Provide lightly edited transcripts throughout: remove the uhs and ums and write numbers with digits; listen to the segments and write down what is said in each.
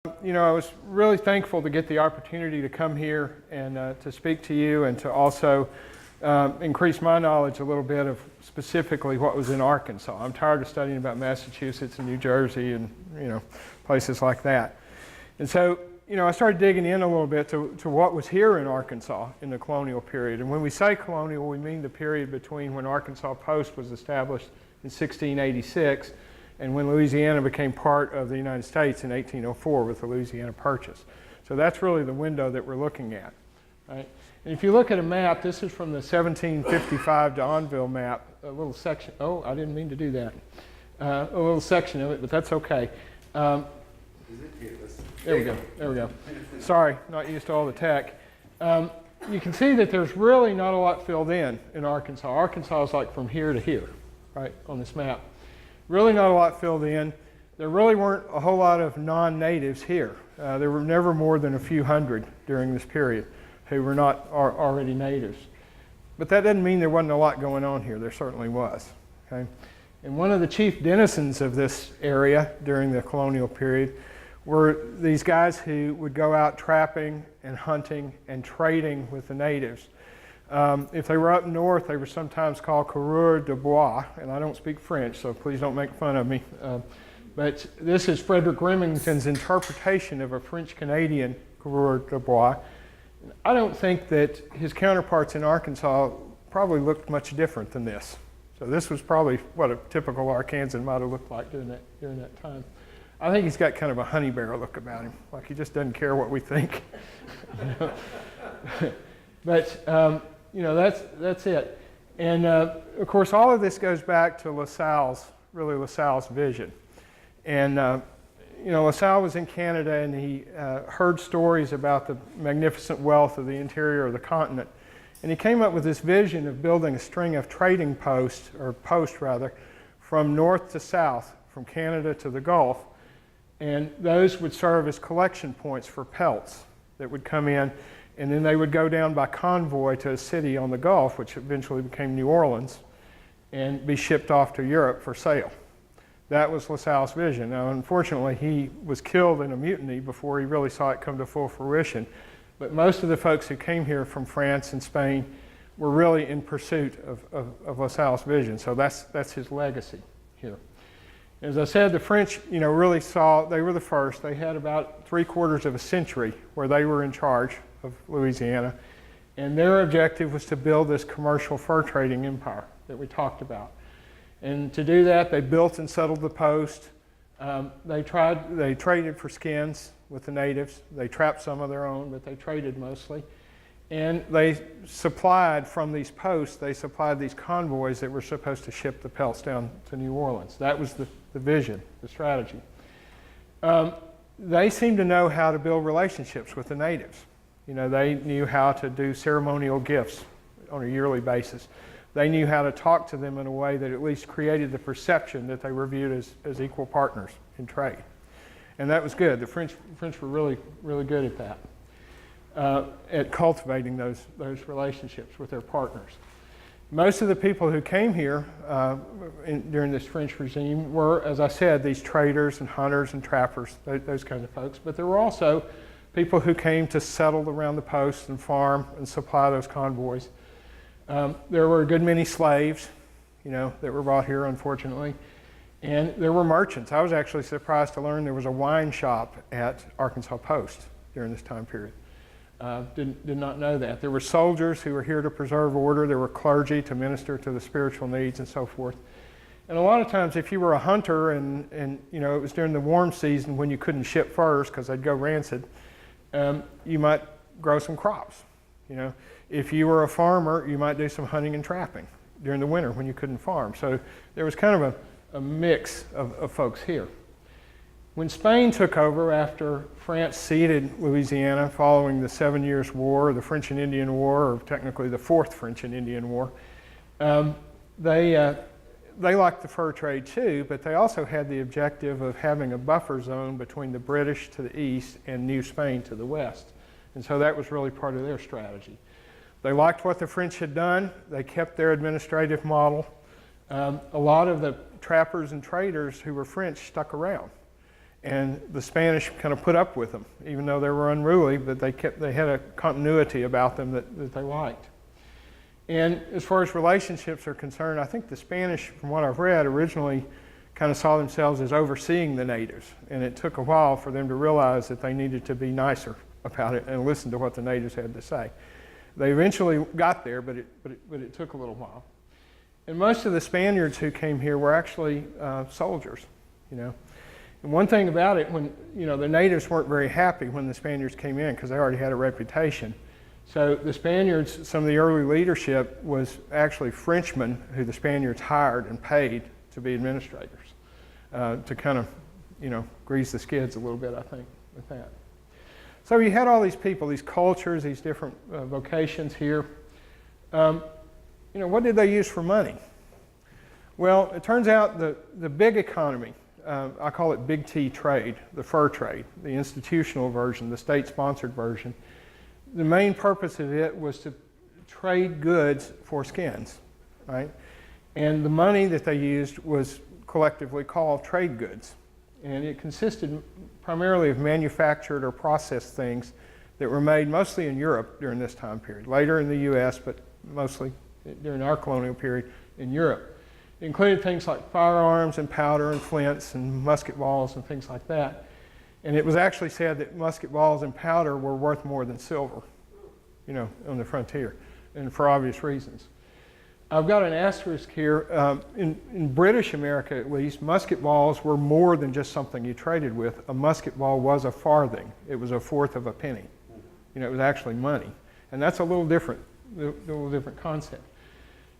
I was really thankful to get the opportunity to come here and to speak to you and to also increase my knowledge a little bit of specifically what was in Arkansas. I'm tired of studying about Massachusetts and New Jersey and, places like that. And so, I started digging in a little bit to what was here in Arkansas in the colonial period. And when we say colonial, we mean the period between when Arkansas Post was established in 1686 and when Louisiana became part of the United States in 1804 with the Louisiana Purchase. So that's really the window that we're looking at. Right? And if you look at a map, this is from the 1755 D'Anville map, a little section. Oh, I didn't mean to do that. A little section of it, but that's okay. There we go. There we go. Sorry, not used to all the tech. You can see that there's really not a lot filled in Arkansas. Arkansas is like from here to here, right, on this map. Really not a lot filled in. There really weren't a whole lot of non-natives here. There were never more than a few hundred during this period who were not already natives. But that doesn't mean there wasn't a lot going on here. There certainly was. Okay? And one of the chief denizens of this area during the colonial period were these guys who would go out trapping and hunting and trading with the natives. If they were up north, they were sometimes called coureurs de bois, and I don't speak French, so please don't make fun of me. But this is Frederick Remington's interpretation of a French-Canadian coureur de bois. I don't think that his counterparts in Arkansas probably looked much different than this. So this was probably what a typical Arkansan might have looked like during that time. I think he's got kind of a honey bear look about him, like he just doesn't care what we think. But that's it. And of course, all of this goes back to LaSalle's vision. And LaSalle was in Canada, and he heard stories about the magnificent wealth of the interior of the continent. And he came up with this vision of building a string of trading posts from north to south, from Canada to the Gulf. And those would serve as collection points for pelts that would come in. And then they would go down by convoy to a city on the Gulf, which eventually became New Orleans, and be shipped off to Europe for sale. That was LaSalle's vision. Now, unfortunately, he was killed in a mutiny before he really saw it come to full fruition. But most of the folks who came here from France and Spain were really in pursuit of LaSalle's vision. So that's his legacy here. As I said, the French, really saw, they were the first. They had about 3/4 of a century where they were in charge of Louisiana. And their objective was to build this commercial fur trading empire that we talked about. And to do that, they built and settled the post. They traded for skins with the natives. They trapped some of their own, but they traded mostly. And they supplied from these posts, they supplied these convoys that were supposed to ship the pelts down to New Orleans. That was the vision, the strategy. They seemed to know how to build relationships with the natives. They knew how to do ceremonial gifts on a yearly basis. They knew how to talk to them in a way that at least created the perception that they were viewed as equal partners in trade. And that was good. The French were really, really good at that, at cultivating those relationships with their partners. Most of the people who came here during this French regime were, as I said, these traders and hunters and trappers, those kinds of folks. But there were also people who came to settle around the posts and farm and supply those convoys. There were a good many slaves, that were brought here, unfortunately. And there were merchants. I was actually surprised to learn there was a wine shop at Arkansas Post during this time period. Did not know that. There were soldiers who were here to preserve order. There were clergy to minister to the spiritual needs and so forth. And a lot of times if you were a hunter and it was during the warm season when you couldn't ship furs because they'd go rancid, you might grow some crops. If you were a farmer, you might do some hunting and trapping during the winter when you couldn't farm. So there was kind of a mix of folks here. When Spain took over after France ceded Louisiana following the 7 Years' War, the French and Indian War, or technically the Fourth French and Indian War, they liked the fur trade too, but they also had the objective of having a buffer zone between the British to the east and New Spain to the west. And so that was really part of their strategy. They liked what the French had done. They kept their administrative model. A lot of the trappers and traders who were French stuck around. And the Spanish kind of put up with them, even though they were unruly, but they had a continuity about them that they liked. And as far as relationships are concerned, I think the Spanish, from what I've read, originally kind of saw themselves as overseeing the natives. And it took a while for them to realize that they needed to be nicer about it and listen to what the natives had to say. They eventually got there, but it took a little while. And most of the Spaniards who came here were actually soldiers, you know. And one thing about it, when, you know, the natives weren't very happy when the Spaniards came in because they already had a reputation. So the Spaniards, some of the early leadership was actually Frenchmen who the Spaniards hired and paid to be administrators, to kind of, you know, grease the skids a little bit, I think, with that. So you had all these people, these cultures, these different vocations here. You know, what did they use for money? Well, it turns out the big economy, I call it big T trade, the fur trade, the institutional version, the state-sponsored version. The main purpose of it was to trade goods for skins, right? And the money that they used was collectively called trade goods. And it consisted primarily of manufactured or processed things that were made mostly in Europe during this time period. Later in the US, but mostly during our colonial period in Europe. It included things like firearms and powder and flints and musket balls and things like that. And it was actually said that musket balls and powder were worth more than silver, you know, on the frontier, and for obvious reasons. I've got an asterisk here. In British America, at least, musket balls were more than just something you traded with. A musket ball was a farthing. It was a fourth of a penny. You know, it was actually money. And that's a little different concept.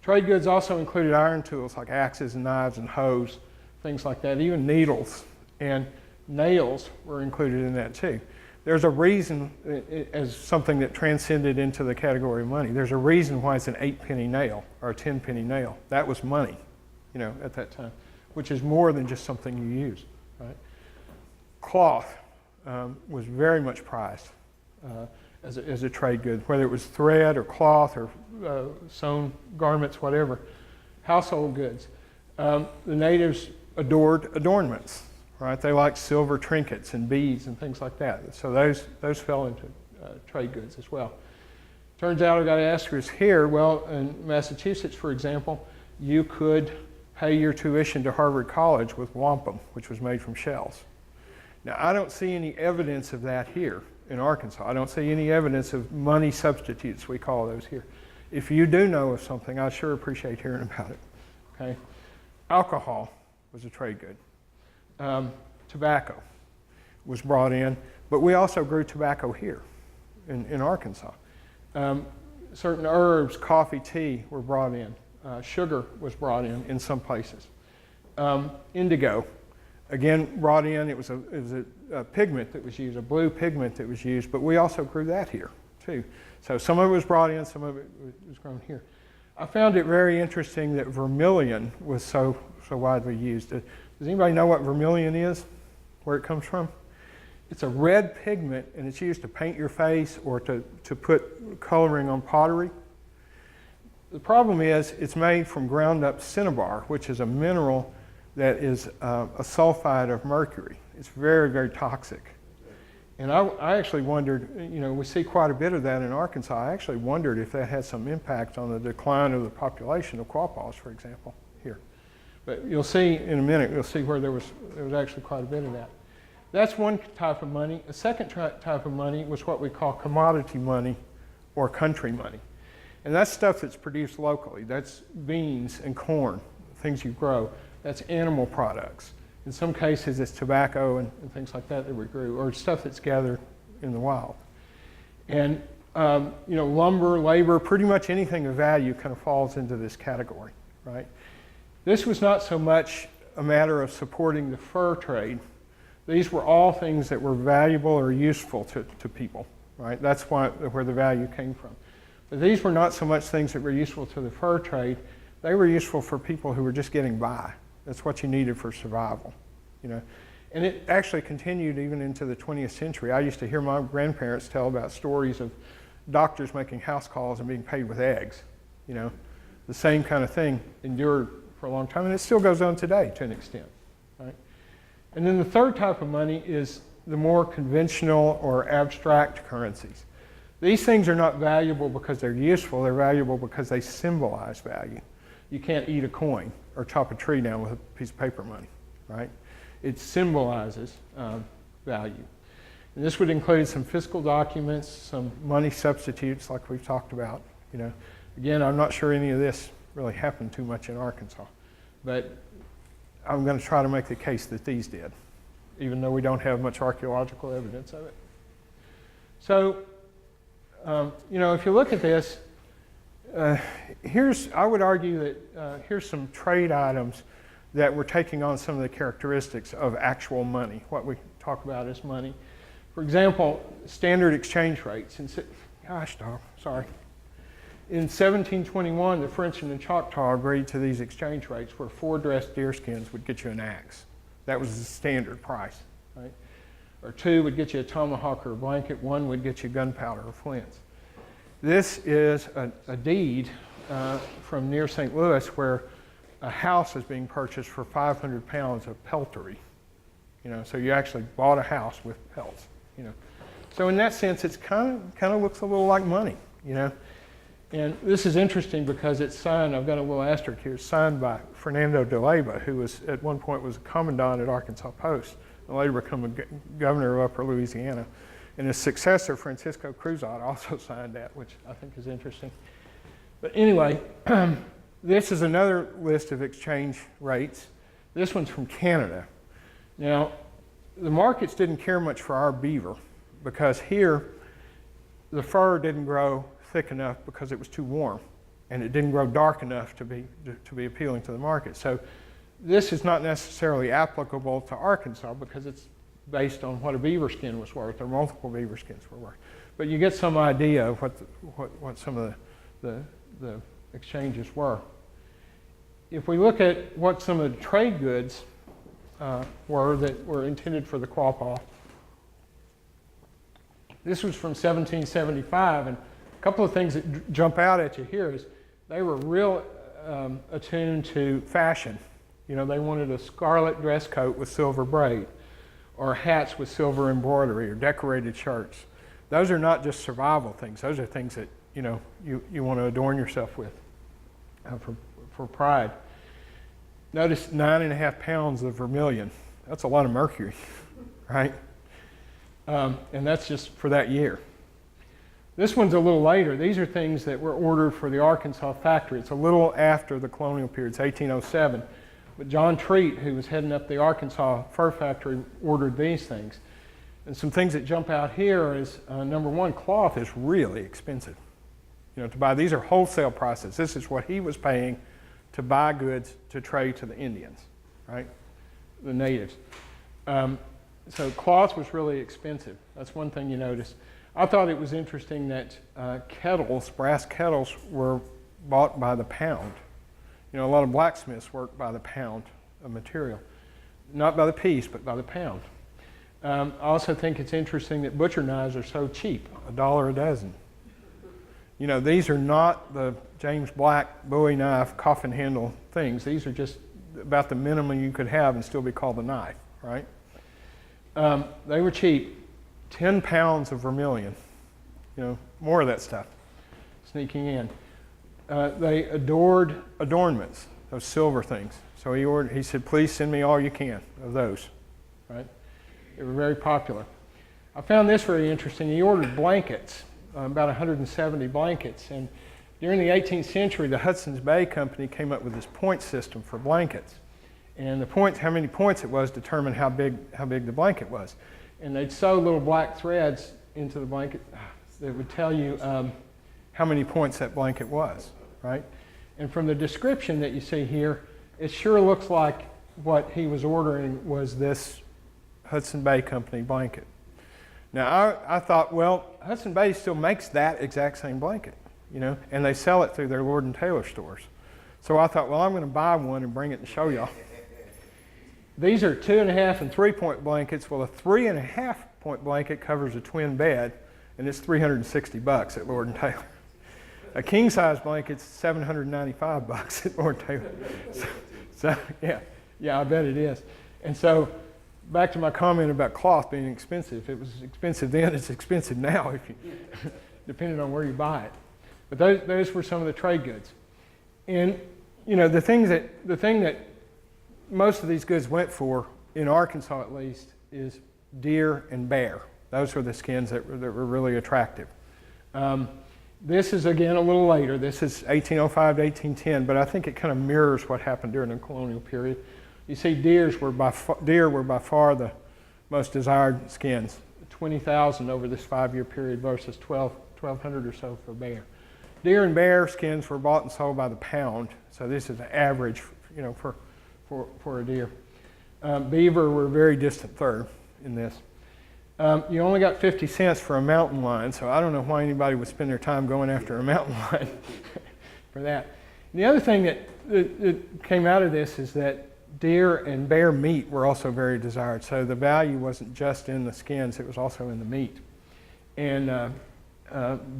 Trade goods also included iron tools like axes and knives and hoes, things like that, even needles. And nails were included in that too. There's a reason, as something that transcended into the category of money, there's a reason why it's an 8-penny nail or a 10-penny nail. That was money, you know, at that time, which is more than just something you use, right? Cloth was very much prized as a trade good, whether it was thread or cloth or sewn garments, whatever. Household goods. The natives adored adornments. Right, they liked silver trinkets and beads and things like that. So those fell into trade goods as well. Turns out I've got an asterisk here. Well, in Massachusetts, for example, you could pay your tuition to Harvard College with wampum, which was made from shells. Now, I don't see any evidence of that here in Arkansas. I don't see any evidence of money substitutes, we call those here. If you do know of something, I sure appreciate hearing about it. Okay? Alcohol was a trade good. Tobacco was brought in, but we also grew tobacco here in Arkansas. Certain herbs, coffee, tea were brought in. Sugar was brought in some places. Indigo, again, brought in. It was a pigment that was used, a blue pigment that was used, but we also grew that here too. So some of it was brought in, some of it was grown here. I found it very interesting that vermilion was so widely used. Does anybody know what vermilion is? Where it comes from? It's a red pigment, and it's used to paint your face or to put coloring on pottery. The problem is it's made from ground up cinnabar, which is a mineral that is a sulfide of mercury. It's very, very toxic. And I actually wondered, you know, we see quite a bit of that in Arkansas. I actually wondered if that had some impact on the decline of the population of quapaws, for example, here. But you'll see in a minute, you'll see where there was actually quite a bit of that. That's one type of money. A second type of money was what we call commodity money or country money. And that's stuff that's produced locally. That's beans and corn, things you grow. That's animal products. In some cases, it's tobacco and things like that we grew, or stuff that's gathered in the wild. And you know, lumber, labor, pretty much anything of value kind of falls into this category, right? This was not so much a matter of supporting the fur trade. These were all things that were valuable or useful to people, right? That's where the value came from. But these were not so much things that were useful to the fur trade. They were useful for people who were just getting by. That's what you needed for survival, you know. And it actually continued even into the 20th century. I used to hear my grandparents tell about stories of doctors making house calls and being paid with eggs, you know. The same kind of thing endured for a long time, and it still goes on today to an extent, right? And then the third type of money is the more conventional or abstract currencies. These things are not valuable because they're useful, they're valuable because they symbolize value. You can't eat a coin or chop a tree down with a piece of paper money, right? It symbolizes value. And this would include some fiscal documents, some money substitutes like we've talked about. You know, again, I'm not sure any of this really happened too much in Arkansas, but I'm going to try to make the case that these did, even though we don't have much archaeological evidence of it. So, you know, if you look at this, I would argue that here's some trade items that were taking on some of the characteristics of actual money, what we talk about as money. For example, standard exchange rates. In 1721, the French and the Choctaw agreed to these exchange rates where 4 dressed deerskins would get you an axe. That was the standard price, right? Or 2 would get you a tomahawk or a blanket, 1 would get you gunpowder or flints. This is a deed from near St. Louis where a house is being purchased for 500 pounds of peltry. You know, so you actually bought a house with pelts, you know. So in that sense, it's kind of looks a little like money, you know. And this is interesting because it's signed, I've got a little asterisk here, signed by Fernando de Leyva, who was at one point was a commandant at Arkansas Post, and later became a governor of Upper Louisiana. And his successor, Francisco Cruzat, also signed that, which I think is interesting. But anyway, this is another list of exchange rates. This one's from Canada. Now, the markets didn't care much for our beaver because here the fur didn't grow thick enough because it was too warm, and it didn't grow dark enough to be appealing to the market. So this is not necessarily applicable to Arkansas because it's based on what a beaver skin was worth or multiple beaver skins were worth. But you get some idea of what some of the exchanges were. If we look at what some of the trade goods were that were intended for the Quapaw, this was from 1775, and a couple of things that jump out at you here is they were real attuned to fashion. You know, they wanted a scarlet dress coat with silver braid, or hats with silver embroidery, or decorated shirts. Those are not just survival things. Those are things that, you know, you want to adorn yourself with for pride. Notice 9.5 pounds of vermilion. That's a lot of mercury, right? And that's just for that year. This one's a little later. These are things that were ordered for the Arkansas factory. It's a little after the colonial period. It's 1807. But John Treat, who was heading up the Arkansas fur factory, ordered these things. And some things that jump out here is, number one, cloth is really expensive. You know, to buy, these are wholesale prices. This is what he was paying to buy goods to trade to the Indians, right? The natives. So cloth was really expensive. That's one thing you notice. I thought it was interesting that kettles, brass kettles, were bought by the pound. You know, a lot of blacksmiths work by the pound of material. Not by the piece, but by the pound. I also think it's interesting that butcher knives are so cheap, $1 a dozen. You know, these are not the James Black Bowie knife coffin handle things. These are just about the minimum you could have and still be called a knife, right? They were cheap. 10 pounds of vermilion, you know, more of that stuff sneaking in. They adored adornments, those silver things. So he said, please send me all you can of those, right? They were very popular. I found this very interesting. He ordered blankets, about 170 blankets. And during the 18th century, the Hudson's Bay Company came up with this point system for blankets. And the points, how many points it was, determined how big the blanket was. And they'd sew little black threads into the blanket that would tell you how many points that blanket was, right? And from the description that you see here, it sure looks like what he was ordering was this Hudson Bay Company blanket. Now, I thought, well, Hudson Bay still makes that exact same blanket, you know, and they sell it through their Lord & Taylor stores. So I thought, well, I'm going to buy one and bring it and show y'all. These are 2.5 and 3-point blankets. Well, a 3.5-point blanket covers a twin bed, and it's $360 at Lord & Taylor. A king-size blanket's $795 at Lord & Taylor. So yeah, I bet it is. And so back to my comment about cloth being expensive. It was expensive then, it's expensive now, if you, depending on where you buy it. But those were some of the trade goods. And you know, the thing that most of these goods went for, in Arkansas at least, is deer and bear. Those were the skins that were really attractive. This is, again, a little later. This is 1805 to 1810, but I think it kind of mirrors what happened during the colonial period. You see deer were by far the most desired skins, 20,000 over this 5-year period versus 1,200 or so for bear. Deer and bear skins were bought and sold by the pound, so this is an average, you know, for a deer. Beaver were a very distant third in this. You only got 50 cents for a mountain lion, so I don't know why anybody would spend their time going after a mountain lion for that. And the other thing that came out of this is that deer and bear meat were also very desired. So the value wasn't just in the skins, it was also in the meat. And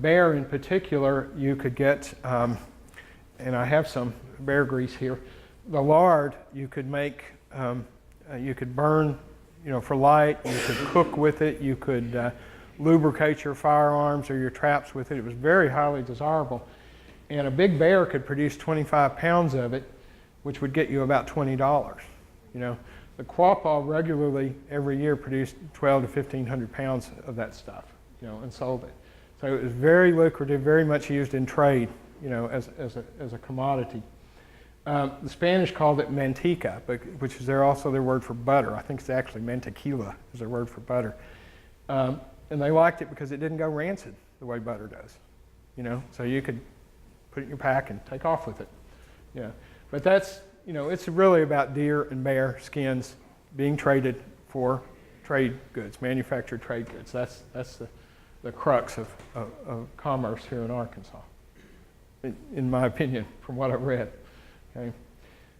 bear in particular, you could get, and I have some bear grease here, the lard you could make, you could burn, you know, for light, you could cook with it, you could lubricate your firearms or your traps with it. It was very highly desirable. And a big bear could produce 25 pounds of it, which would get you about $20. You know, the Quapaw regularly every year produced 1,200 to 1,500 pounds of that stuff, you know, and sold it. So it was very lucrative, very much used in trade, you know, as a commodity. The Spanish called it manteca, which is also their word for butter. I think it's actually mantequilla is their word for butter. And they liked it because it didn't go rancid the way butter does, you know. So you could put it in your pack and take off with it. Yeah. But that's, you know, it's really about deer and bear skins being traded for trade goods, manufactured trade goods. That's the crux of commerce here in Arkansas, in my opinion, from what I've read. Okay.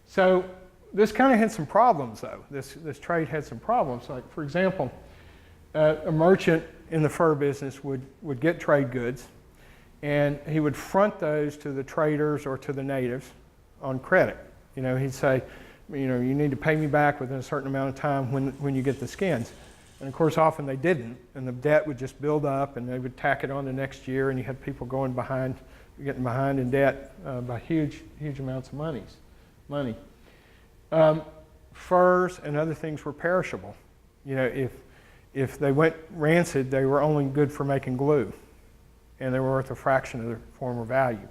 So this kind of had some problems, though. This trade had some problems. Like, for example, a merchant in the fur business would get trade goods, and he would front those to the traders or to the natives on credit. You know, he'd say, you know, you need to pay me back within a certain amount of time when you get the skins. And of course, often they didn't, and the debt would just build up, and they would tack it on the next year, and you had people getting behind in debt by huge amounts of money. Furs and other things were perishable. You know, if they went rancid, they were only good for making glue, and they were worth a fraction of their former value.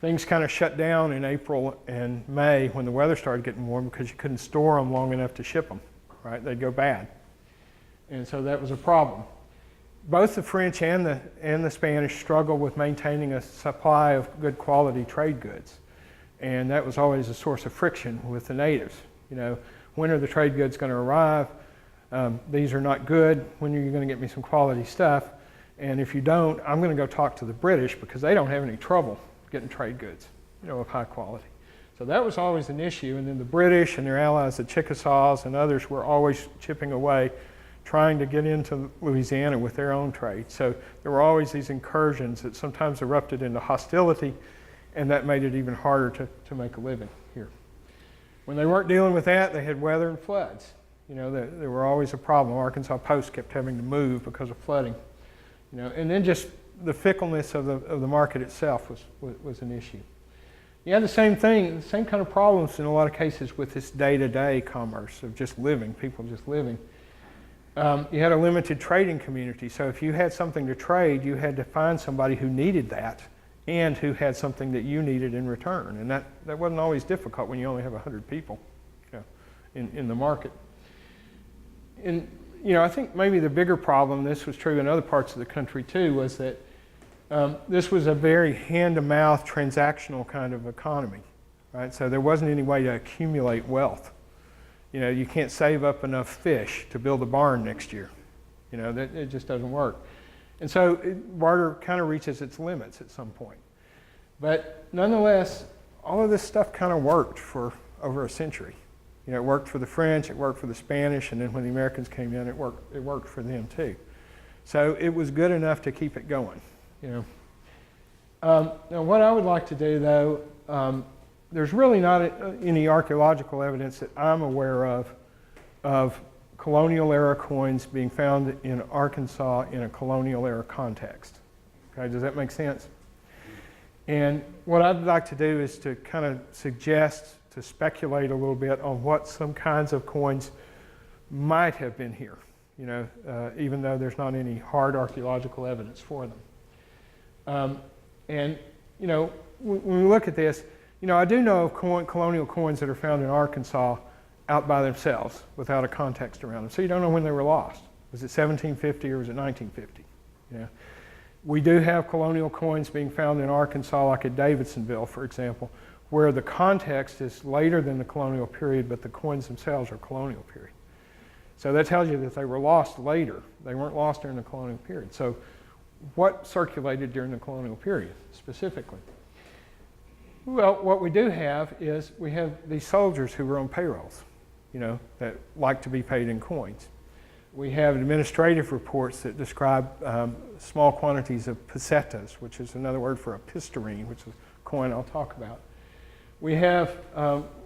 Things kind of shut down in April and May when the weather started getting warm because you couldn't store them long enough to ship them, right? They'd go bad. And so that was a problem. Both the French and the Spanish struggled with maintaining a supply of good quality trade goods. And that was always a source of friction with the natives. You know, when are the trade goods going to arrive? These are not good. When are you going to get me some quality stuff? And if you don't, I'm going to go talk to the British because they don't have any trouble getting trade goods, you know, of high quality. So that was always an issue. And then the British and their allies, the Chickasaws and others, were always chipping away, trying to get into Louisiana with their own trade. So there were always these incursions that sometimes erupted into hostility, and that made it even harder to make a living here. When they weren't dealing with that, they had weather and floods. You know, there were always a problem. Arkansas Post kept having to move because of flooding. You know, and then just the fickleness of the market itself was an issue. You had the same thing, the same kind of problems in a lot of cases with this day-to-day commerce of just living, people just living. You had a limited trading community, so if you had something to trade, you had to find somebody who needed that and who had something that you needed in return. And that wasn't always difficult when you only have 100 people, you know, in the market. And you know, I think maybe the bigger problem, this was true in other parts of the country too, was that this was a very hand-to-mouth transactional kind of economy, right? So there wasn't any way to accumulate wealth. You know, you can't save up enough fish to build a barn next year. You know, it just doesn't work. And so barter kind of reaches its limits at some point. But nonetheless, all of this stuff kind of worked for over a century. You know, it worked for the French, it worked for the Spanish, and then when the Americans came in, it worked for them too. So it was good enough to keep it going, you know. Now what I would like to do though, there's really not any archaeological evidence that I'm aware of colonial era coins being found in Arkansas in a colonial era context. Okay, does that make sense? And what I'd like to do is to kind of suggest, to speculate a little bit on what some kinds of coins might have been here, you know, even though there's not any hard archaeological evidence for them. And, you know, when we look at this, you know, I do know of colonial coins that are found in Arkansas out by themselves without a context around them. So you don't know when they were lost. Was it 1750 or was it 1950? You know? We do have colonial coins being found in Arkansas, like at Davidsonville, for example, where the context is later than the colonial period, but the coins themselves are colonial period. So that tells you that they were lost later. They weren't lost during the colonial period. So what circulated during the colonial period specifically? Well, what we do have is we have these soldiers who were on payrolls, you know, that like to be paid in coins. We have administrative reports that describe small quantities of pesetas, which is another word for a pistarine, which is a coin I'll talk about. We have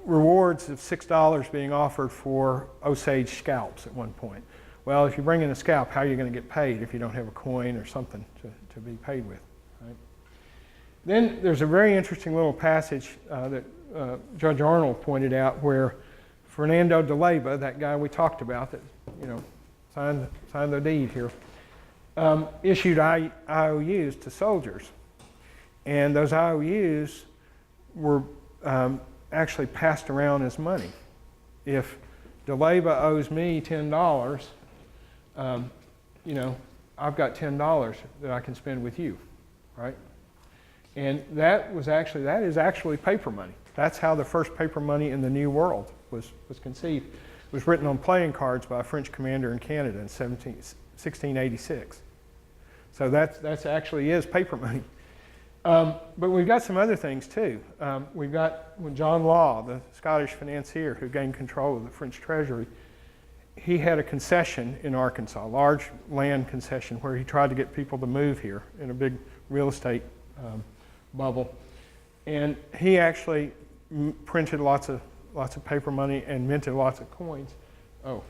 rewards of $6 being offered for Osage scalps at one point. Well, if you bring in a scalp, how are you going to get paid if you don't have a coin or something to be paid with? Right? Then there's a very interesting little passage that Judge Arnold pointed out where Fernando de Leyva, that guy we talked about that, you know, signed the deed here, issued IOUs to soldiers. And those IOUs were actually passed around as money. If de Leyva owes me $10, you know, I've got $10 that I can spend with you, right? And that is actually paper money. That's how the first paper money in the New World was conceived. It was written on playing cards by a French commander in Canada in 1686. So that actually is paper money. But we've got some other things too. We've got when John Law, the Scottish financier who gained control of the French treasury, he had a concession in Arkansas, a large land concession where he tried to get people to move here in a big real estate bubble. And he actually printed lots of paper money and minted lots of coins. Oh,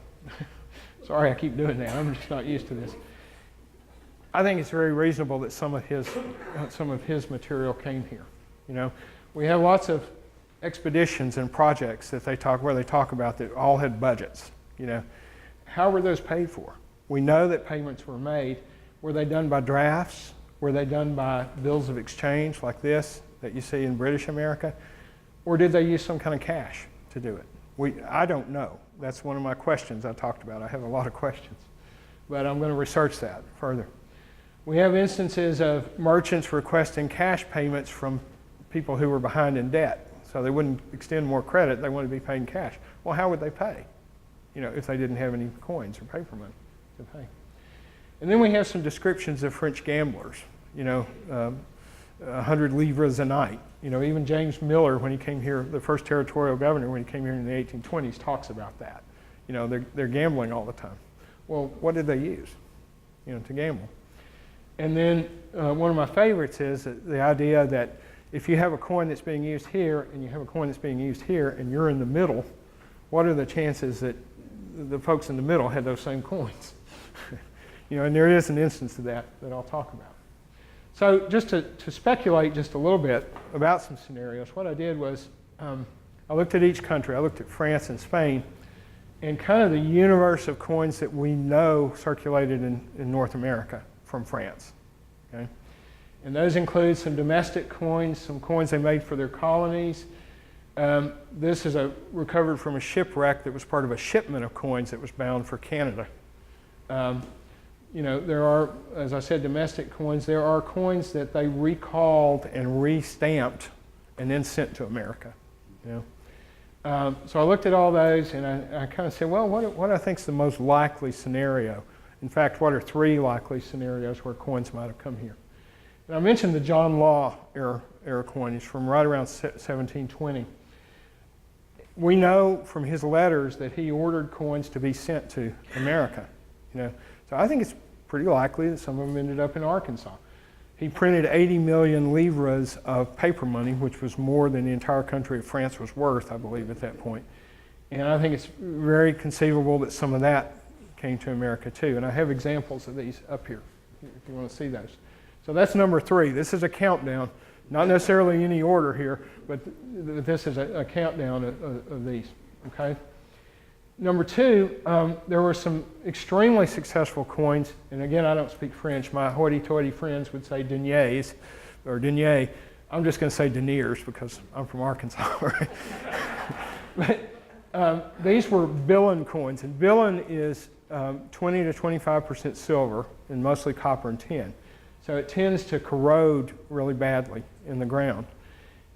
sorry I keep doing that. I'm just not used to this. I think it's very reasonable that some of his material came here. You know, we have lots of expeditions and projects that where they talk about that all had budgets. You know, how were those paid for? We know that payments were made. Were they done by drafts? Were they done by bills of exchange like this that you see in British America? Or did they use some kind of cash to do it? I don't know. That's one of my questions I talked about. I have a lot of questions, but I'm going to research that further. We have instances of merchants requesting cash payments from people who were behind in debt. So they wouldn't extend more credit, they wanted to be paid in cash. Well, how would they pay? You know, if they didn't have any coins or paper money to pay. And then we have some descriptions of French gamblers, you know, 100 livres a night. You know, even James Miller, when he came here, the first territorial governor, when he came here in the 1820s, talks about that. You know, they're gambling all the time. Well, what did they use, you know, to gamble? And then one of my favorites is the idea that if you have a coin that's being used here and you have a coin that's being used here and you're in the middle, what are the chances that the folks in the middle had those same coins? You know, and there is an instance of that I'll talk about. So just to speculate just a little bit about some scenarios, what I did was I looked at each country. I looked at France and Spain and kind of the universe of coins that we know circulated in North America from France. Okay? And those include some domestic coins, some coins they made for their colonies. This is recovered from a shipwreck that was part of a shipment of coins that was bound for Canada. You know, there are, as I said, domestic coins. There are coins that they recalled and re-stamped and then sent to America. You know? So I looked at all those and I kind of said, well, what I think is the most likely scenario? In fact, what are three likely scenarios where coins might have come here? And I mentioned the John Law era coinage from right around 1720. We know from his letters that he ordered coins to be sent to America. You know, so I think it's pretty likely that some of them ended up in Arkansas. He printed 80 million livres of paper money, which was more than the entire country of France was worth, I believe, at that point. And I think it's very conceivable that some of that came to America too. And I have examples of these up here, if you want to see those. So that's number 3. This is a countdown, not necessarily any order here, but this is a countdown of these, okay? Number 2, there were some extremely successful coins, and again, I don't speak French. My hoity-toity friends would say deniers, or denier. I'm just going to say deniers because I'm from Arkansas, right? But these were Billon coins, and Billon is 20 to 25% silver and mostly copper and tin. So it tends to corrode really badly in the ground.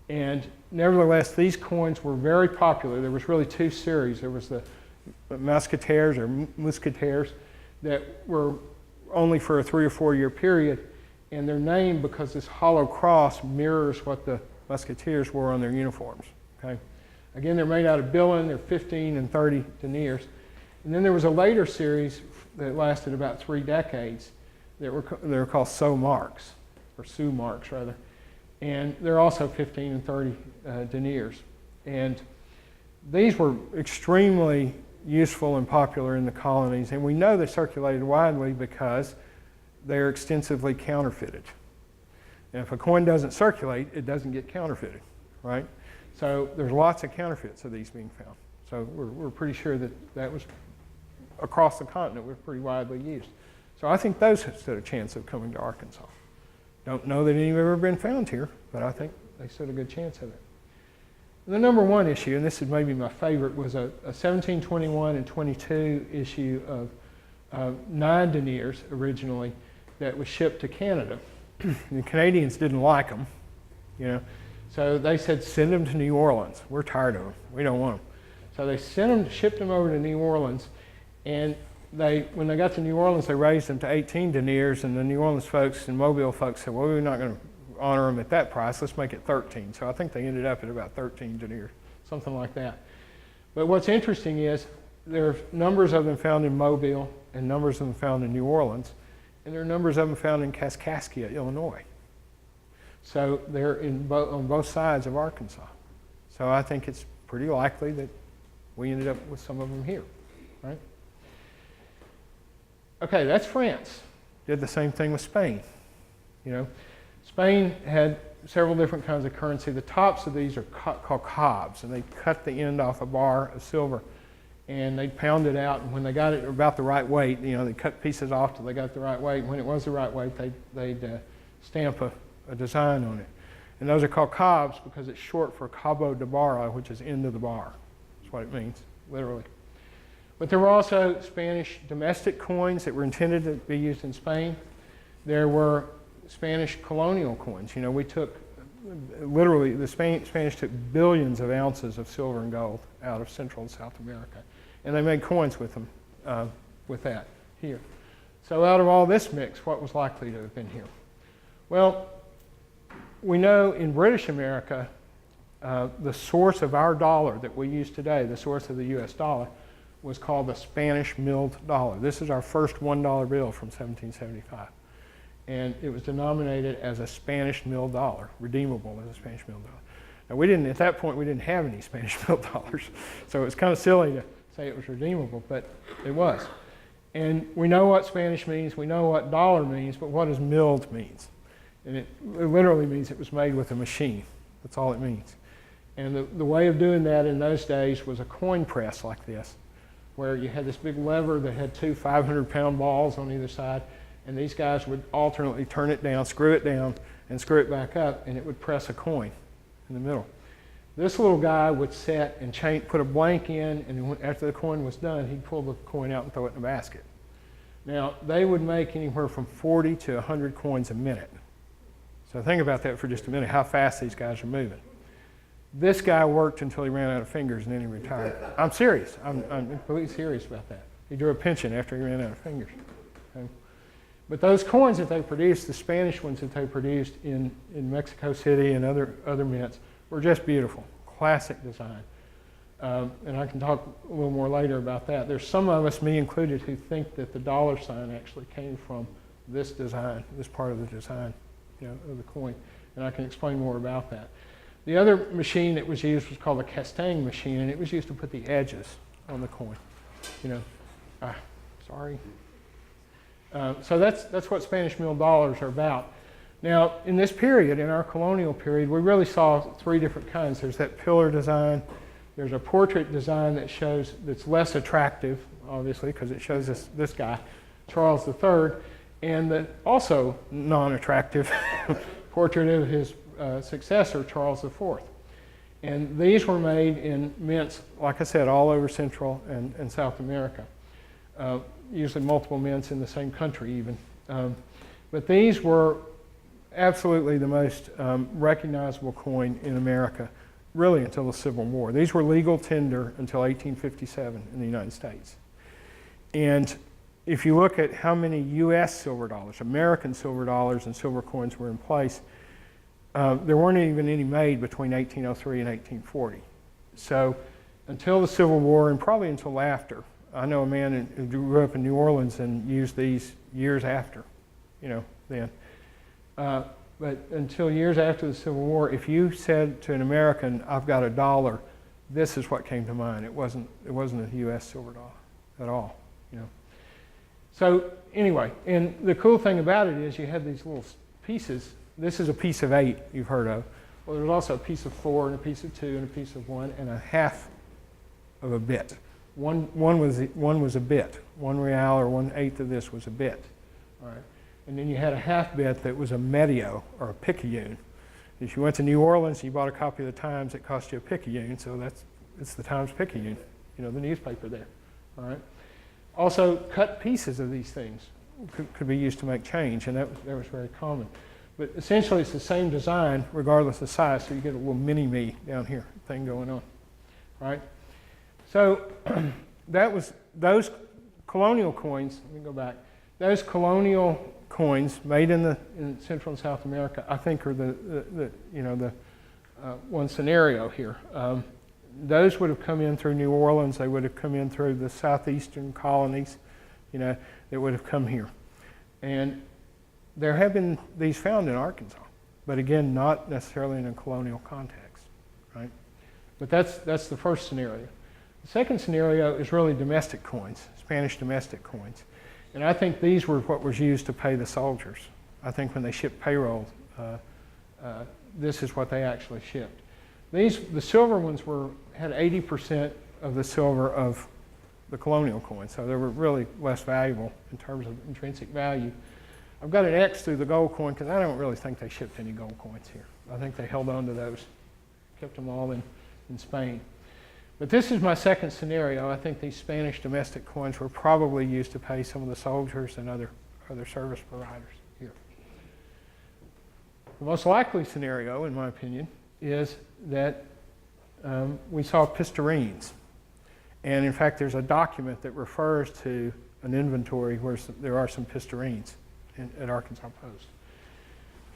And nevertheless, these coins were very popular. There was really 2 series. There was the Musketeers or Mousquetaires that were only for a 3 or 4 year period, and they're named because this hollow cross mirrors what the Musketeers wore on their uniforms. Okay? Again, they're made out of Billon. They're 15 and 30 deniers. And then there was a later series that lasted about 3 decades that were called Sous marks, or Sous marks rather, and they're also 15 and 30 deniers. And these were extremely useful and popular in the colonies, and we know they circulated widely because they're extensively counterfeited. And if a coin doesn't circulate, it doesn't get counterfeited, right? So there's lots of counterfeits of these being found. So we're pretty sure that that was across the continent, was pretty widely used. So I think those stood a chance of coming to Arkansas. Don't know that any have ever been found here, but I think they stood a good chance of it. The number 1 issue, and this is maybe my favorite, was a 1721 and 22 issue of 9 deniers originally that was shipped to Canada. The Canadians didn't like them, you know, so they said send them to New Orleans. We're tired of them. We don't want them. So they shipped them over to New Orleans, and when they got to New Orleans, they raised them to 18 deniers, and the New Orleans folks and Mobile folks said, well, we're not going to honor them at that price. Let's make it 13. So I think they ended up at about 13 deniers, something like that. But what's interesting is there are numbers of them found in Mobile and numbers of them found in New Orleans, and there are numbers of them found in Kaskaskia, Illinois. So they're on both sides of Arkansas. So I think it's pretty likely that we ended up with some of them here, right? Okay, that's France. Did the same thing with Spain. You know, Spain had several different kinds of currency. The tops of these are called cobs, and they cut the end off a bar of silver, and they'd pound it out, and when they got it about the right weight, you know, they cut pieces off till they got the right weight. When it was the right weight, they'd stamp a design on it. And those are called cobs because it's short for Cabo de Barra, which is end of the bar. That's what it means, literally. But there were also Spanish domestic coins that were intended to be used in Spain. There were Spanish colonial coins. You know, we took, literally, the Spanish took billions of ounces of silver and gold out of Central and South America. And they made coins with them, with that here. So out of all this mix, what was likely to have been here? Well, we know in British America, the source of our dollar that we use today, the source of the US dollar, was called the Spanish milled dollar. This is our first $1 bill from 1775. And it was denominated as a Spanish milled dollar, redeemable as a Spanish milled dollar. Now at that point, we didn't have any Spanish milled dollars. So it was kind of silly to say it was redeemable, but it was. And we know what Spanish means, we know what dollar means, but what does milled means? And it literally means it was made with a machine. That's all it means. And the way of doing that in those days was a coin press like this, where you had this big lever that had 2 500-pound balls on either side, and these guys would alternately turn it down, and screw it back up, and it would press a coin in the middle. This little guy would set and put a blank in, and after the coin was done, he'd pull the coin out and throw it in a basket. Now, they would make anywhere from 40 to 100 coins a minute. So think about that for just a minute, how fast these guys are moving. This guy worked until he ran out of fingers and then he retired. I'm serious. I'm completely serious about that. He drew a pension after he ran out of fingers. Okay? But those coins that they produced, the Spanish ones that they produced in Mexico City and other mints, were just beautiful. Classic design. And I can talk a little more later about that. There's some of us, me included, who think that the dollar sign actually came from this design, this part of the design, you know, of the coin. And I can explain more about that. The other machine that was used was called a castang machine, and it was used to put the edges on the coin. Sorry. So that's what Spanish milled dollars are about. Now, in this period, in our colonial period, we really saw three different kinds. There's that pillar design. There's a portrait design that's less attractive, obviously, because it shows this guy, Charles III, and the also non-attractive portrait of his successor, Charles IV. And these were made in mints, like I said, all over Central and South America. Usually multiple mints in the same country even. But these were absolutely the most recognizable coin in America, really until the Civil War. These were legal tender until 1857 in the United States. And if you look at how many US silver dollars, American silver dollars and silver coins were in place, there weren't even any made between 1803 and 1840. So until the Civil War, and probably until after, I know a man who grew up in New Orleans and used these years after, then. But until years after the Civil War, if you said to an American, "I've got $1," this is what came to mind. It wasn't a U.S. silver dollar at all, So anyway, and the cool thing about it is you had these little pieces. This is a piece of 8 you've heard of. Well, there's also a piece of 4 and a piece of 2 and a piece of 1 and a half of a bit. One was a bit. 1 real or 1/8 of this was a bit. All right. And then you had a half bit that was a medio or a picayune. If you went to New Orleans and you bought a copy of the Times, it cost you a picayune, so it's the Times Picayune, the newspaper there. All right. Also, cut pieces of these things could be used to make change, and that was very common. But essentially, it's the same design regardless of size, so you get a little mini-me down here thing going on. Right. So that was those colonial coins. Let me go back. Those colonial coins made in Central and South America, I think, are the one scenario here. Those would have come in through New Orleans. They would have come in through the southeastern colonies, that would have come here. And there have been these found in Arkansas, but again, not necessarily in a colonial context, right? But that's the first scenario. The second scenario is really domestic coins, Spanish domestic coins. And I think these were what was used to pay the soldiers. I think when they shipped payroll, this is what they actually shipped. The silver ones had 80% of the silver of the colonial coins, so they were really less valuable in terms of intrinsic value. I've got an X through the gold coin because I don't really think they shipped any gold coins here. I think they held on to those, kept them all in Spain. But this is my second scenario. I think these Spanish domestic coins were probably used to pay some of the soldiers and other service providers here. The most likely scenario, in my opinion, is that we saw pistarines. And in fact, there's a document that refers to an inventory where there are some pistarines at Arkansas Post.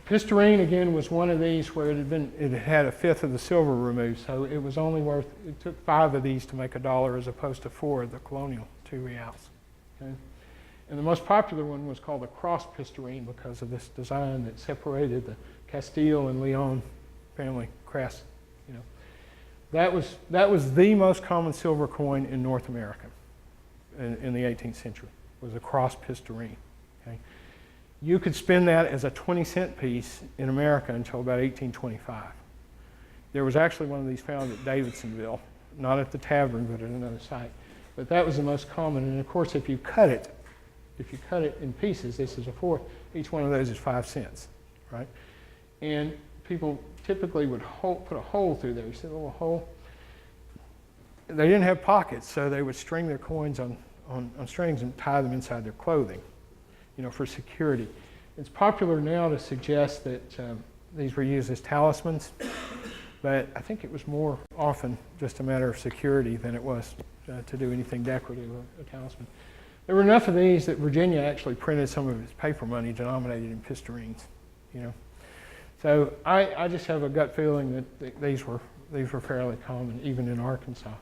Pistarine, again, was one of these where it had 1/5 of the silver removed, so it was only worth, it took 5 of these to make $1 as opposed to 4 of the Colonial, 2 reals. Okay? And the most popular one was called the cross pistarine because of this design that separated the Castile and Leon family crest. That was the most common silver coin in North America in the 18th century, was a cross pistarine. Okay? You could spend that as a 20-cent piece in America until about 1825. There was actually one of these found at Davidsonville, not at the tavern, but at another site. But that was the most common. And of course, if you cut it in pieces, this is a 1/4, each one of those is 5 cents, right? And people typically would put a hole through there. You see a little hole? They didn't have pockets, so they would string their coins on strings and tie them inside their clothing, for security. It's popular now to suggest that these were used as talismans, but I think it was more often just a matter of security than it was to do anything decorative, a talisman. There were enough of these that Virginia actually printed some of its paper money denominated in pistarines, So I just have a gut feeling that these were fairly common, even in Arkansas.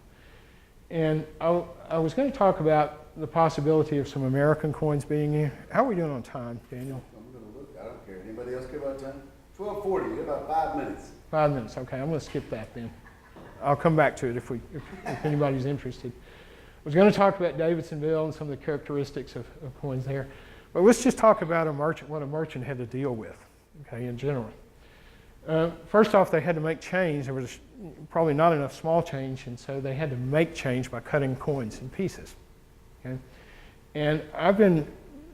And I was going to talk about the possibility of some American coins being here. How are we doing on time, Daniel? I'm going to look. I don't care. Anybody else care about time? 12:40, about 5 minutes. 5 minutes, okay, I'm going to skip that then. I'll come back to it if anybody's interested. I was going to talk about Davidsonville and some of the characteristics of coins there, but let's just talk about what a merchant had to deal with, okay, in general. First off, they had to make change. There was probably not enough small change, and so they had to make change by cutting coins in pieces. Okay? And I've been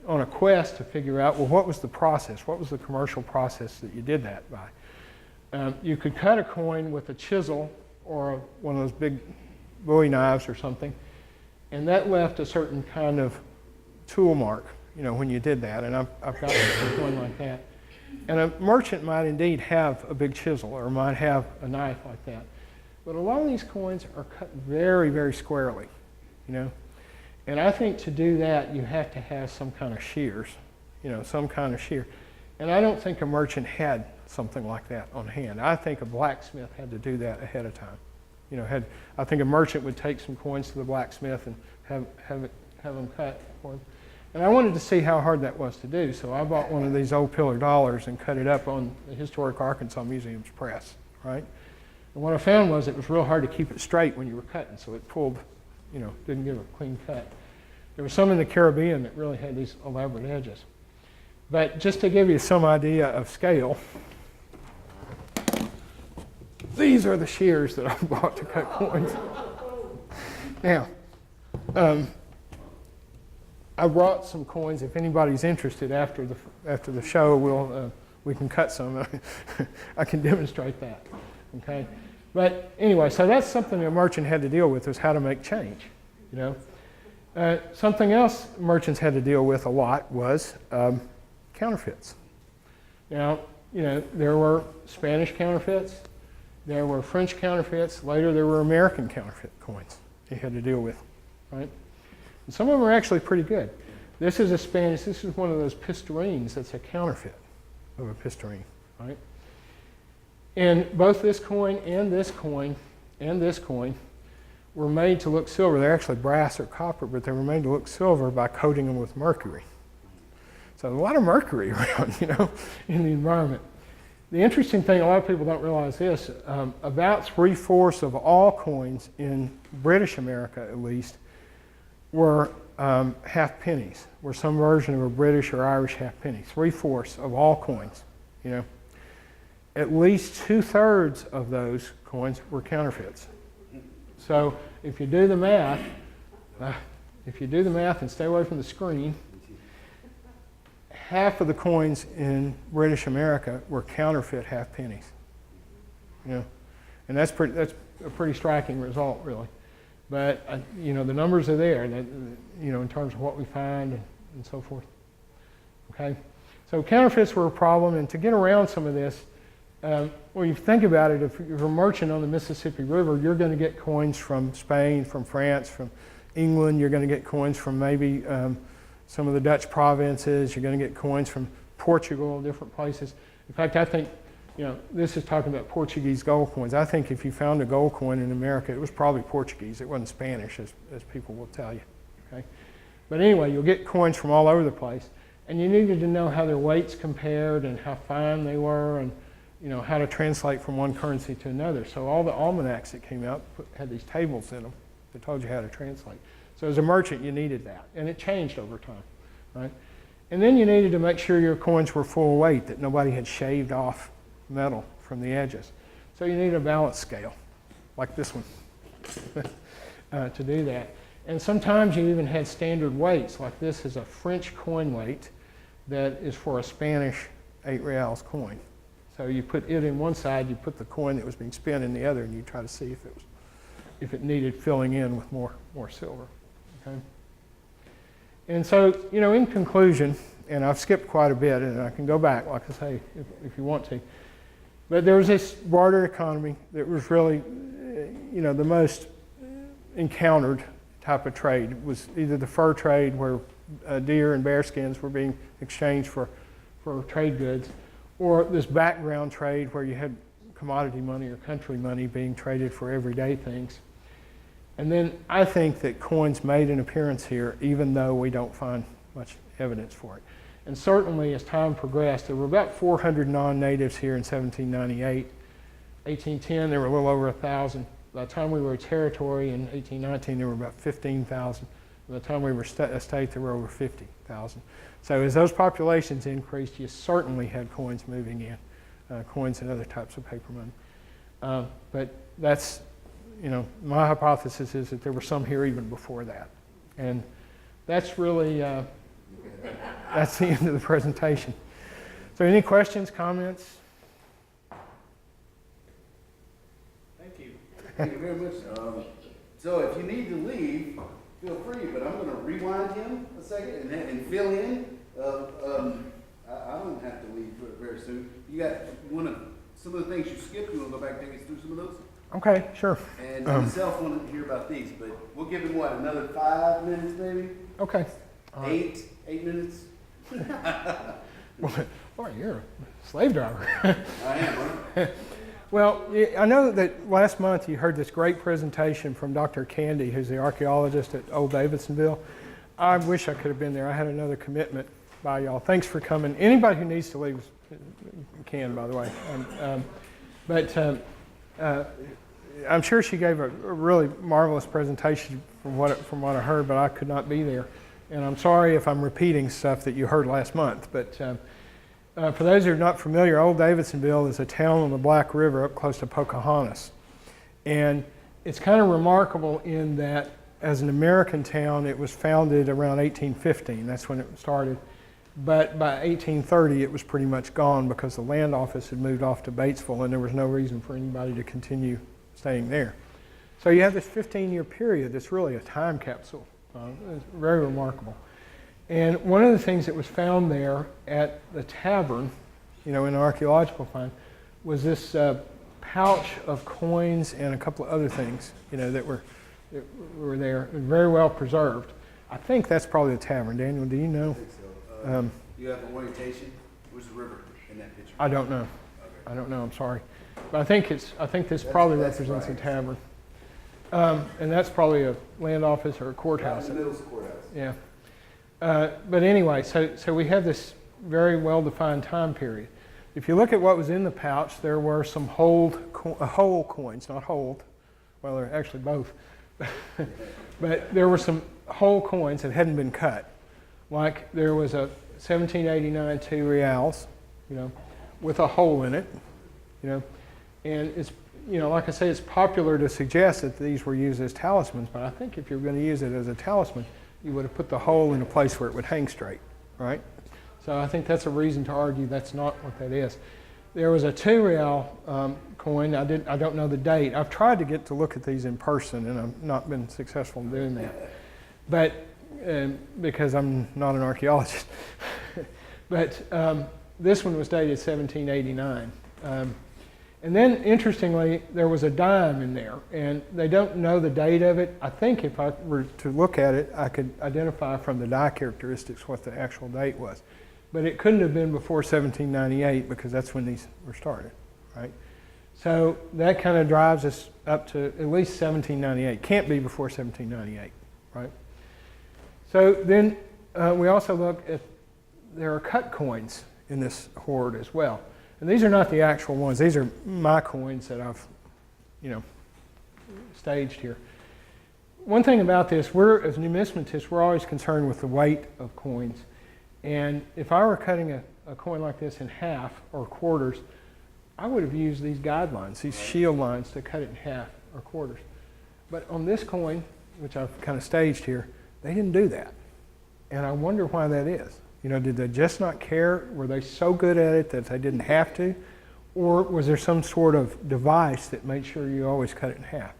on a quest to figure out, well, what was the process? What was the commercial process that you did that by? You could cut a coin with a chisel or one of those big Bowie knives or something, and that left a certain kind of tool mark, you know, when you did that, and I've got a coin like that. And a merchant might indeed have a big chisel or might have a knife like that. But a lot of these coins are cut very, very squarely, you know. And I think to do that, you have to have some kind of shears, you know, some kind of shear. And I don't think a merchant had something like that on hand. I think a blacksmith had to do that ahead of time. You know, I think a merchant would take some coins to the blacksmith and have them cut for him. And I wanted to see how hard that was to do, so I bought one of these old pillar dollars and cut it up on the Historic Arkansas Museum's press, right? And what I found was it was real hard to keep it straight when you were cutting, so it pulled, you know, didn't give a clean cut. There were some in the Caribbean that really had these elaborate edges. But just to give you some idea of scale, these are the shears that I bought to cut coins. Now, I brought some coins. If anybody's interested after the show, we can cut some. I can demonstrate that. Okay, but anyway, so that's something a merchant had to deal with, was how to make change. You know, something else merchants had to deal with a lot was counterfeits. Now, you know, there were Spanish counterfeits, there were French counterfeits. Later, there were American counterfeit coins they had to deal with, right? And some of them are actually pretty good. This is a Spanish, this is one of those pistorines that's a counterfeit of a pistorine, right? And both this coin and this coin and this coin were made to look silver. They're actually brass or copper, but they were made to look silver by coating them with mercury. So a lot of mercury around, you know, in the environment. The interesting thing, a lot of people don't realize this, about 3/4 of all coins in British America, at least, were half pennies, were some version of a British or Irish half penny. 3/4 of all coins, you know. At least 2/3 of those coins were counterfeits. So if you do the math, and stay away from the screen, half of the coins in British America were counterfeit half pennies. You know, and that's a pretty striking result, really. But you know, the numbers are there. That, you know, in terms of what we find and so forth. Okay, so counterfeits were a problem, and to get around some of this, well, you think about it. If you're a merchant on the Mississippi River, you're going to get coins from Spain, from France, from England. You're going to get coins from maybe some of the Dutch provinces. You're going to get coins from Portugal, different places. In fact, I think, you know, this is talking about Portuguese gold coins. I think if you found a gold coin in America, it was probably Portuguese. It wasn't Spanish, as people will tell you. Okay? But anyway, you'll get coins from all over the place. And you needed to know how their weights compared and how fine they were and, you know, how to translate from one currency to another. So all the almanacs that came out had these tables in them that told you how to translate. So as a merchant, you needed that. And it changed over time, right? And then you needed to make sure your coins were full weight, that nobody had shaved off metal from the edges. So you need a balance scale, like this one, to do that. And sometimes you even had standard weights, like this is a French coin weight that is for a Spanish 8 reals coin. So you put it in one side, you put the coin that was being spent in the other, and you try to see if it needed filling in with more silver. Okay? And so, you know, in conclusion, and I've skipped quite a bit, and I can go back, like I say, if you want to. But there was this barter economy that was really, you know, the most encountered type of trade. It was either the fur trade, where deer and bear skins were being exchanged for trade goods, or this background trade where you had commodity money or country money being traded for everyday things. And then I think that coins made an appearance here, even though we don't find much evidence for it. And certainly as time progressed, there were about 400 non-natives here in 1798. 1810, there were a little over 1,000. By the time we were a territory in 1819, there were about 15,000. By the time we were a state, there were over 50,000. So as those populations increased, you certainly had coins moving in, coins and other types of paper money. But that's, my hypothesis is that there were some here even before that. And that's really, that's the end of the presentation. So any questions, comments? Thank you. Thank you very much. So if you need to leave, feel free, but I'm going to rewind him a second and fill in. I don't have to leave very soon. You got some of the things you skipped. You want to go back and take us through some of those? Okay, sure. And myself want to hear about these, but we'll give him another 5 minutes maybe? Okay. 8 minutes? Boy, you're a slave driver. I am, huh? Well, I know that last month you heard this great presentation from Dr. Candy, who's the archaeologist at Old Davidsonville. I wish I could have been there. I had another commitment by y'all. Thanks for coming. Anybody who needs to leave can, by the way. I'm sure she gave a really marvelous presentation from what I heard, but I could not be there. And I'm sorry if I'm repeating stuff that you heard last month. But for those who are not familiar, Old Davidsonville is a town on the Black River up close to Pocahontas. And it's kind of remarkable in that as an American town, it was founded around 1815. That's when it started. But by 1830, it was pretty much gone because the land office had moved off to Batesville and there was no reason for anybody to continue staying there. So you have this 15-year period that's really a time capsule. It's very remarkable. And one of the things that was found there at the tavern, in an archaeological find, was this pouch of coins and a couple of other things, that were there, very well preserved. I think that's probably the tavern. Daniel, do you know? I think so. You have an orientation? Where's the river in that picture? I don't know. Okay. I don't know. I'm sorry, but I think this probably represents a tavern, and that's probably a land office or a courthouse. In the middle is the courthouse. Yeah. But anyway, so we have this very well-defined time period. If you look at what was in the pouch, there were some whole coins, not hold. Well, they're actually both. But there were some whole coins that hadn't been cut. Like there was a 1789 2 reals, with a hole in it, and it's, like I say, it's popular to suggest that these were used as talismans, but I think if you're going to use it as a talisman, you would have put the hole in a place where it would hang straight, right? So I think that's a reason to argue that's not what that is. There was a 2 real coin. I don't know the date. I've tried to get to look at these in person, and I've not been successful in doing that. But because I'm not an archaeologist. But this one was dated 1789. And then, interestingly, there was a dime in there, and they don't know the date of it. I think if I were to look at it, I could identify from the die characteristics what the actual date was. But it couldn't have been before 1798 because that's when these were started, right? So that kind of drives us up to at least 1798. Can't be before 1798, right? So then we also look at, there are cut coins in this hoard as well. And these are not the actual ones. These are my coins that I've, staged here. One thing about this, as numismatists, we're always concerned with the weight of coins. And if I were cutting a coin like this in half or quarters, I would have used these guidelines, these shield lines, to cut it in half or quarters. But on this coin, which I've kind of staged here, they didn't do that. And I wonder why that is. Did they just not care? Were they so good at it that they didn't have to? Or was there some sort of device that made sure you always cut it in half?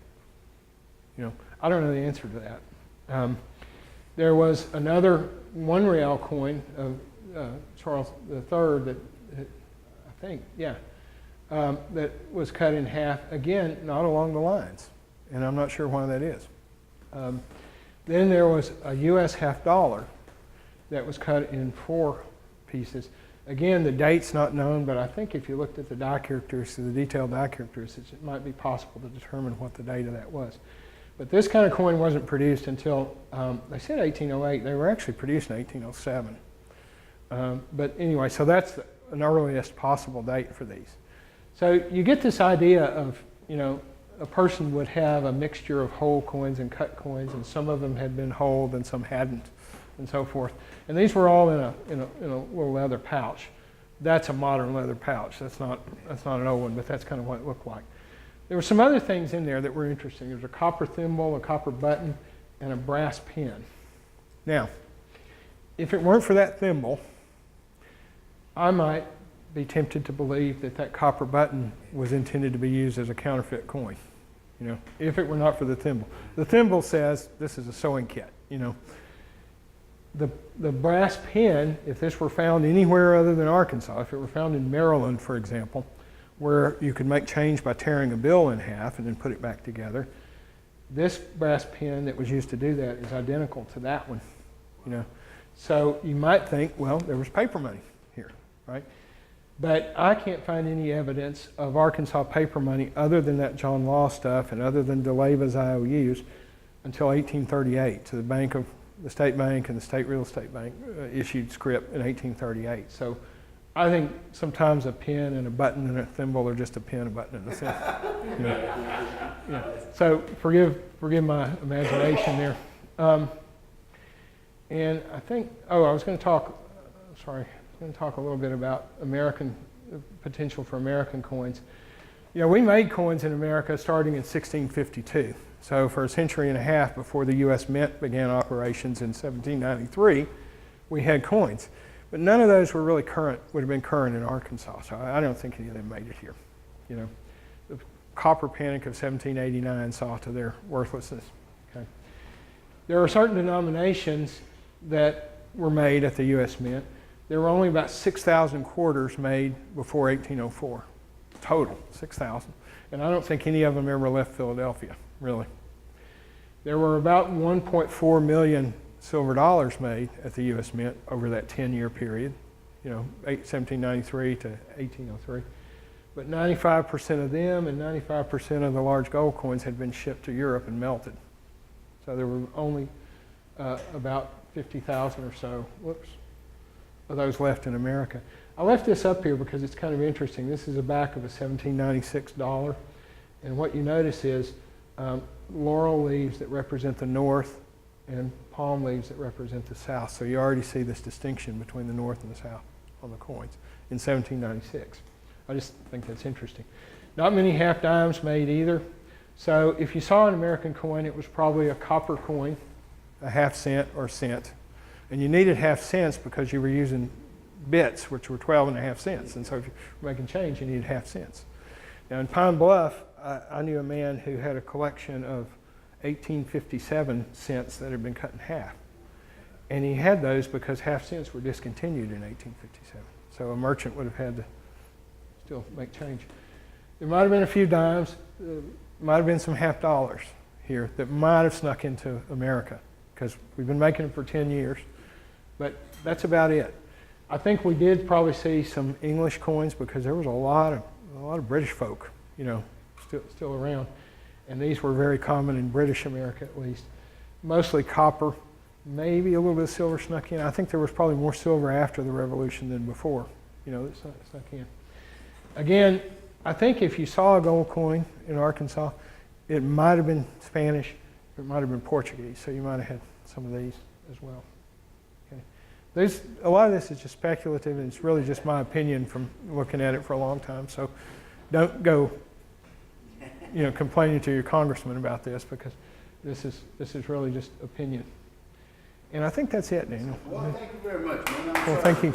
I don't know the answer to that. There was another 1 real coin of Charles III that was cut in half, again, not along the lines. And I'm not sure why that is. Then there was a US $50 that was cut in 4 pieces. Again, the date's not known, but I think if you looked at the die characteristics, the detailed die characteristics, it might be possible to determine what the date of that was. But this kind of coin wasn't produced until, they said 1808. They were actually produced in 1807. But anyway, so that's an earliest possible date for these. So you get this idea of, a person would have a mixture of whole coins and cut coins, and some of them had been whole and some hadn't, and so forth. And these were all in a little leather pouch. That's a modern leather pouch. That's not an old one, but that's kind of what it looked like. There were some other things in there that were interesting. There was a copper thimble, a copper button, and a brass pin. Now, if it weren't for that thimble, I might be tempted to believe that that copper button was intended to be used as a counterfeit coin, if it were not for the thimble. The thimble says this is a sewing kit, The brass pin, if this were found anywhere other than Arkansas, if it were found in Maryland, for example, where you could make change by tearing a bill in half and then put it back together, this brass pin that was used to do that is identical to that one, So you might think, well, there was paper money here, right? But I can't find any evidence of Arkansas paper money other than that John Law stuff and other than DeLeyva's IOUs until 1838. So the State Bank and the State Real Estate Bank issued scrip in 1838. So I think sometimes a pin and a button and a thimble are just a pin, a button, and a thimble. So forgive my imagination there. And I think, I was going to talk a little bit about potential for American coins. We made coins in America starting in 1652. So for a century and a half before the U.S. Mint began operations in 1793, we had coins. But none of those were really would have been current in Arkansas. So I don't think any of them made it here. The copper panic of 1789 saw to their worthlessness. Okay. There are certain denominations that were made at the U.S. Mint. There were only about 6,000 quarters made before 1804. Total, 6,000. And I don't think any of them ever left Philadelphia, really. There were about 1.4 million silver dollars made at the U.S. Mint over that 10-year period, 1793 to 1803. But 95% of them and 95% of the large gold coins had been shipped to Europe and melted. So there were only about 50,000 or so, of those left in America. I left this up here because it's kind of interesting. This is the back of a 1796 dollar. And what you notice is laurel leaves that represent the North and palm leaves that represent the South. So you already see this distinction between the North and the South on the coins in 1796. I just think that's interesting. Not many half dimes made either. So if you saw an American coin, it was probably a copper coin, a half cent or cent. And you needed half cents because you were using bits, which were 12.5 cents. And so if you were making change, you needed half cents. Now in Pine Bluff, I knew a man who had a collection of 1857 cents that had been cut in half. And he had those because half cents were discontinued in 1857. So a merchant would have had to still make change. There might have been a few dimes, might have been some half dollars here that might have snuck into America because we've been making them for 10 years. But that's about it. I think we did probably see some English coins because there was a lot of British folk, still around. And these were very common in British America at least. Mostly copper, maybe a little bit of silver snuck in. I think there was probably more silver after the Revolution than before, that snuck in. Again, I think if you saw a gold coin in Arkansas, it might have been Spanish, it might have been Portuguese, so you might have had some of these as well. Okay. A lot of this is just speculative, and it's really just my opinion from looking at it for a long time, so don't go complaining to your congressman about this because this is really just opinion. And I think that's it, Daniel. Well, thank you very much, man. Well, thank you.